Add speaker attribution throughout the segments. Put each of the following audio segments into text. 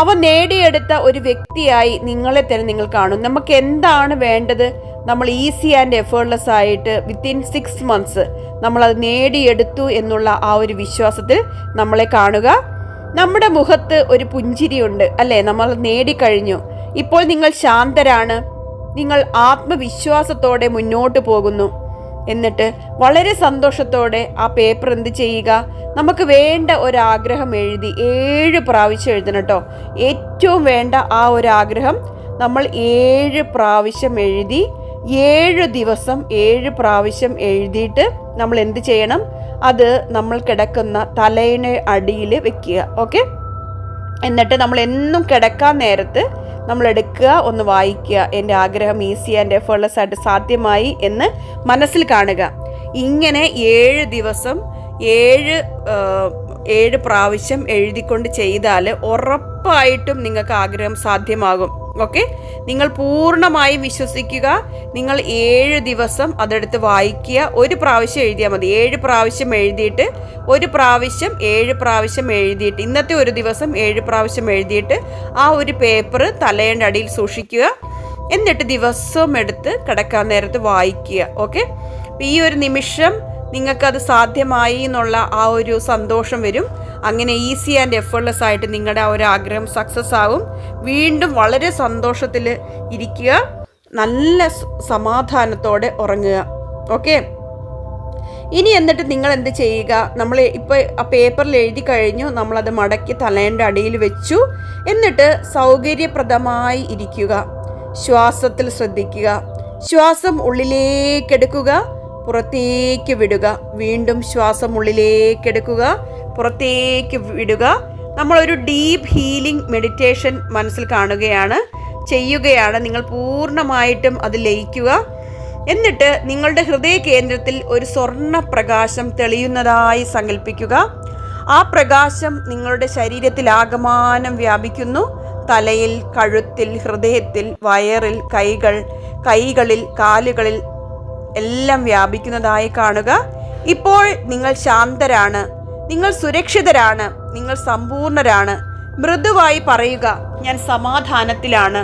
Speaker 1: അവ നേടിയെടുത്ത ഒരു വ്യക്തിയായി നിങ്ങളെ തന്നെ നിങ്ങൾ കാണും. നമുക്ക് എന്താണ് വേണ്ടത്? നമ്മൾ ഈസി ആൻഡ് എഫേർട്ട്ലെസ് ആയിട്ട് വിത്തിൻ 6 months നമ്മളത് നേടിയെടുത്തു എന്നുള്ള ആ ഒരു വിശ്വാസത്തിൽ നമ്മളെ കാണുക. നമ്മുടെ മുഖത്ത് ഒരു പുഞ്ചിരിയുണ്ട് അല്ലേ? നമ്മൾ നേടിക്കഴിഞ്ഞു. ഇപ്പോൾ നിങ്ങൾ ശാന്തരാണ്, നിങ്ങൾ ആത്മവിശ്വാസത്തോടെ മുന്നോട്ട് പോകുന്നു. എന്നിട്ട് വളരെ സന്തോഷത്തോടെ ആ പേപ്പർ എന്ത് ചെയ്യുക? നമുക്ക് വേണ്ട ഒരാഗ്രഹം എഴുതി 7 പ്രാവശ്യം എഴുതണം കേട്ടോ. ഏറ്റവും വേണ്ട ആ ഒരു ആഗ്രഹം നമ്മൾ 7 പ്രാവശ്യം എഴുതി 7 ദിവസം 7 പ്രാവശ്യം എഴുതിയിട്ട് നമ്മൾ എന്ത് ചെയ്യണം? അത് നമ്മൾ കിടക്കുന്ന തലയിണ അടിയിൽ വെക്കുക. ഓക്കെ, എന്നിട്ട് നമ്മൾ എന്നും കിടക്കാൻ നേരത്ത് നമ്മൾ എടുക്കുക, ഒന്ന് വായിക്കുക. എൻ്റെ ആഗ്രഹം ഈസി ആൻഡ് എഫേർട്ട്ലെസ് ആയിട്ട് സാധ്യമായി എന്ന് മനസ്സിൽ കാണുക. ഇങ്ങനെ 7 ദിവസം 7 പ്രാവശ്യം എഴുതിക്കൊണ്ട് ചെയ്താൽ ഉറപ്പായിട്ടും നിങ്ങൾക്ക് ആഗ്രഹം സാധ്യമാകും. ഓക്കെ, നിങ്ങൾ പൂർണ്ണമായും വിശ്വസിക്കുക. നിങ്ങൾ 7 ദിവസം അതെടുത്ത് വായിക്കുക. 1 പ്രാവശ്യം എഴുതിയാൽ മതി. 7 പ്രാവശ്യം എഴുതിയിട്ട് 1 പ്രാവശ്യം 7 പ്രാവശ്യം എഴുതിയിട്ട് ഇന്നത്തെ ഒരു ദിവസം 7 പ്രാവശ്യം എഴുതിയിട്ട് ആ ഒരു പേപ്പർ തലയുടെ അടിയിൽ സൂക്ഷിക്കുക. എന്നിട്ട് ദിവസവും എടുത്ത് കിടക്കാൻ നേരത്ത് വായിക്കുക. ഓക്കെ, ഈ ഒരു നിമിഷം നിങ്ങൾക്കത് സാധ്യമായി എന്നുള്ള ആ ഒരു സന്തോഷം വരും. അങ്ങനെ ഈസി ആൻഡ് എഫേർട്ട്ലെസ് ആയിട്ട് നിങ്ങളുടെ ആ ഒരു ആഗ്രഹം സക്സസ് ആകും. വീണ്ടും വളരെ സന്തോഷത്തിൽ ഇരിക്കുക, നല്ല സമാധാനത്തോടെ ഉറങ്ങുക. ഓക്കെ, ഇനി എന്നിട്ട് നിങ്ങൾ എന്ത് ചെയ്യുക? നമ്മൾ ഇപ്പോൾ ആ പേപ്പറിൽ എഴുതി കഴിഞ്ഞു, നമ്മളത് മടക്കി തലേൻ്റെ അടിയിൽ വെച്ചു. എന്നിട്ട് സൗകര്യപ്രദമായി ഇരിക്കുക. ശ്വാസത്തിൽ ശ്രദ്ധിക്കുക. ശ്വാസം ഉള്ളിലേക്കെടുക്കുക, പുറത്തേക്ക് വിടുക. വീണ്ടും ശ്വാസം ഉള്ളിലേക്കെടുക്കുക, പുറത്തേക്ക് വിടുക. നമ്മളൊരു ഡീപ്പ് ഹീലിംഗ് മെഡിറ്റേഷൻ മനസ്സിൽ കാണുകയാണ്, ചെയ്യുകയാണ്. നിങ്ങൾ പൂർണ്ണമായിട്ടും അത് ലയിക്കുക. എന്നിട്ട് നിങ്ങളുടെ ഹൃദയ കേന്ദ്രത്തിൽ ഒരു സ്വർണ്ണ പ്രകാശം തെളിയുന്നതായി സങ്കല്പിക്കുക. ആ പ്രകാശം നിങ്ങളുടെ ശരീരത്തിൽ ആകമാനം വ്യാപിക്കുന്നു. തലയിൽ, കഴുത്തിൽ, ഹൃദയത്തിൽ, വയറിൽ, കൈകളിൽ, കാലുകളിൽ എല്ലാം വ്യാപിക്കുന്നതായി കാണുക. ഇപ്പോൾ നിങ്ങൾ ശാന്തരാണ്, നിങ്ങൾ സുരക്ഷിതരാണ്, നിങ്ങൾ സമ്പൂർണരാണ്. മൃദുവായി പറയുക, ഞാൻ സമാധാനത്തിലാണ്,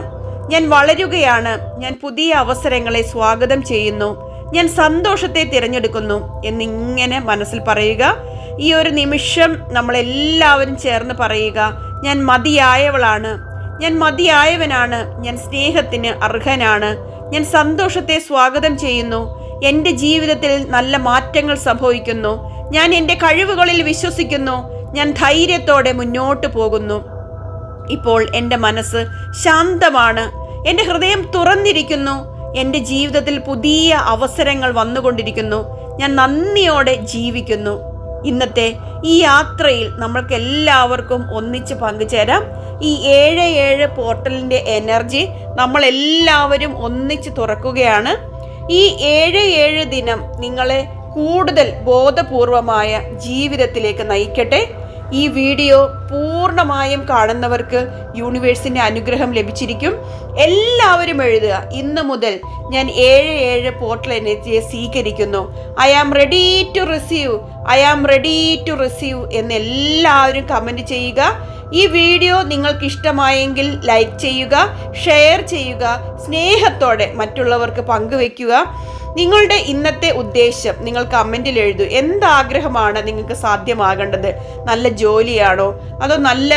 Speaker 1: ഞാൻ വളരുകയാണ്, ഞാൻ പുതിയ അവസരങ്ങളെ സ്വാഗതം ചെയ്യുന്നു, ഞാൻ സന്തോഷത്തെ തിരഞ്ഞെടുക്കുന്നു എന്നിങ്ങനെ മനസ്സിൽ പറയുക. ഈ ഒരു നിമിഷം നമ്മളെല്ലാവരും ചേർന്ന് പറയുക, ഞാൻ മതിയായവളാണ്, ഞാൻ മതിയായവനാണ്, ഞാൻ സ്നേഹത്തിന് അർഹനാണ്, ഞാൻ സന്തോഷത്തെ സ്വാഗതം ചെയ്യുന്നു, എൻ്റെ ജീവിതത്തിൽ നല്ല മാറ്റങ്ങൾ സംഭവിക്കുന്നു, ഞാൻ എൻ്റെ കഴിവുകളിൽ വിശ്വസിക്കുന്നു, ഞാൻ ധൈര്യത്തോടെ മുന്നോട്ട് പോകുന്നു. ഇപ്പോൾ എൻ്റെ മനസ്സ് ശാന്തമാണ്, എൻ്റെ ഹൃദയം തുറന്നിരിക്കുന്നു, എൻ്റെ ജീവിതത്തിൽ പുതിയ അവസരങ്ങൾ വന്നുകൊണ്ടിരിക്കുന്നു, ഞാൻ നന്ദിയോടെ ജീവിക്കുന്നു. ഇന്നത്തെ ഈ യാത്രയിൽ നമ്മൾക്ക് എല്ലാവർക്കും ഒന്നിച്ച് പങ്കുചേരാം. ഈ 7-7 പോർട്ടലിൻ്റെ എനർജി നമ്മളെല്ലാവരും ഒന്നിച്ച് തുറക്കുകയാണ്. ഈ 7-7 ദിനം നിങ്ങളെ കൂടുതൽ ബോധപൂർവമായ ജീവിതത്തിലേക്ക് നയിക്കട്ടെ. ഈ വീഡിയോ പൂർണ്ണമായും കാണുന്നവർക്ക് യൂണിവേഴ്സിൻ്റെ അനുഗ്രഹം ലഭിച്ചിരിക്കും. എല്ലാവരും എഴുതുക, ഇന്ന് മുതൽ ഞാൻ 7-7 പോർട്ടൽ എനർജിയെ സ്വീകരിക്കുന്നു. I am ready to receive, I am ready to receive എന്ന് എല്ലാവരും കമൻറ്റ് ചെയ്യുക. ഈ വീഡിയോ നിങ്ങൾക്ക് ഇഷ്ടമായെങ്കിൽ ലൈക്ക് ചെയ്യുക, ഷെയർ ചെയ്യുക, സ്നേഹത്തോടെ മറ്റുള്ളവർക്ക് പങ്കുവെക്കുക. നിങ്ങളുടെ ഇന്നത്തെ ഉദ്ദേശം നിങ്ങൾ കമൻറ്റിൽ എഴുതൂ. എന്താഗ്രഹമാണ് നിങ്ങൾക്ക് സാധ്യമാകേണ്ടത്? നല്ല ജോലിയാണോ, അതോ നല്ല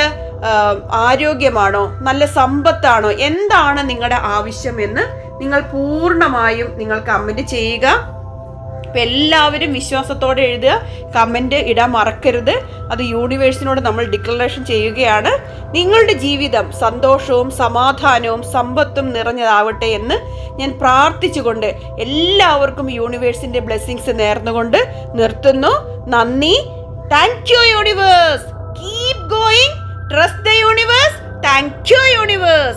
Speaker 1: ആരോഗ്യമാണോ, നല്ല സമ്പത്താണോ? എന്താണ് നിങ്ങളുടെ ആവശ്യമെന്ന് നിങ്ങൾ പൂർണ്ണമായും നിങ്ങൾ കമൻറ്റ് ചെയ്യുക. അപ്പം എല്ലാവരും വിശ്വാസത്തോടെ എഴുതുക, കമൻറ്റ് ഇടാൻ മറക്കരുത്. അത് യൂണിവേഴ്സിനോട് നമ്മൾ ഡിക്ലറേഷൻ ചെയ്യുകയാണ്. നിങ്ങളുടെ ജീവിതം സന്തോഷവും സമാധാനവും സമ്പത്തും നിറഞ്ഞതാവട്ടെ എന്ന് ഞാൻ പ്രാർത്ഥിച്ചുകൊണ്ട് എല്ലാവർക്കും യൂണിവേഴ്സിൻ്റെ ബ്ലെസ്സിങ്സ് നേർന്നുകൊണ്ട് നിർത്തുന്നു. നന്ദി. Thank you universe. Keep going. Trust the universe. Thank you universe.